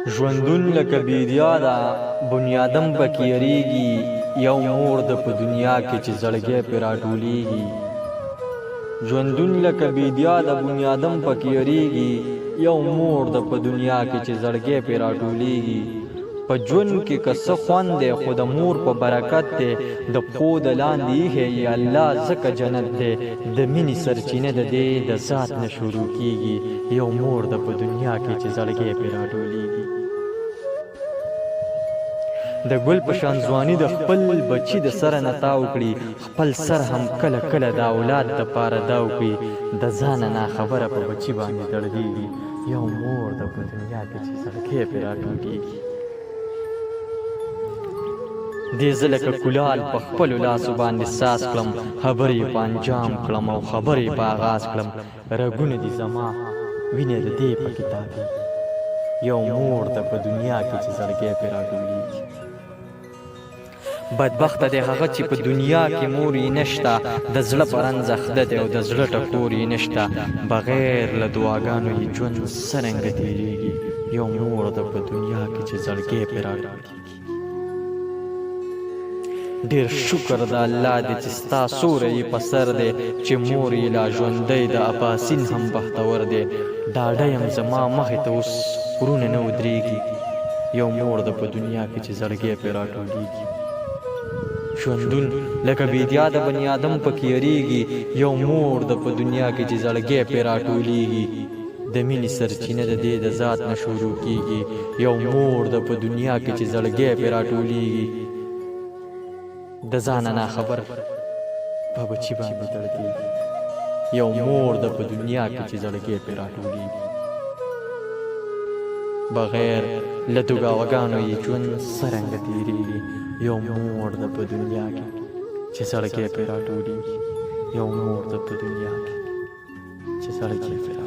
ژوندون لکه بیدیاده بنیادم پکې یریږي یو مور د په دنیا کې چې زړګی پرې راټولیږي ژوندون لکه بیدیاده بنیادم پکې یریږي یو مور د په دنیا کې چې زړګی پرې راټولیږي په ژوند کې که څه خوند دی خو د مور په برکت دی د پښو د لاندې ایښی یا الله ځکه جنت دی د مینې سرچینه د دې د ذات نه شروع کیږي یو مور د په دنیا کې چې زړګی پرې راټولیږي د ګل په شان ځواني د خپل بچي د سره نه تاو کړي خپل سر هم کله کله د اولاد دپاره داو کړي د ځانه ناخبره په بچي باندې دړدېږي یو مور د په دنیا کې چې زړګی پرې راټولیږي دې زه لکه کلال په خپلو لاسو باندې ساس کړم خبرې په انجام کړم او خبرې په آغاز کړم رګونه دي زما وینې د دې په کتاب یو مور د په دنیا کې چې زړګی پرې راټولیږي بدبخته دی هغه چې په دنیا کې مور یې نشته د زړه په رنځ اخته دی او د زړه ټکور یې نشته بغیر له دعاګانو یې ژوند څرنګه تېرېږي یو مور د په دنیا کې چې زړګی پرې راټولیږي ډېر شکر د الله دی چې ستا سوری یې په سر دی چې مور یې لا ژوندی د اباسین هم بختور دی ډاډه یم زما مخې ته اوس غرونه نه ودرېږي یو مور د په دنیا کې چې زړګی پرې راټولیږي ژوندون لکه بیدیاده بني ادم پکې یریږي یو مور د په دنیا کې چې زړګی پرې راټولیږي د مینې سرچینه د دې د ذات نه شروع کیږي یو مور د په دنیا کې چې زړګی پرې راټولیږي د ځانه ناخبر په بچي باندې دړدېږي یو مور د په دنیا کې چې زړګی پرې راټولیږي بغیر له دعاګانو یې ژوند څرنګه تېرېږي یو مور د په دنیا کې چې زړګی پرې راټولیږي یو مور د په دنیا کې چې زړګی پرې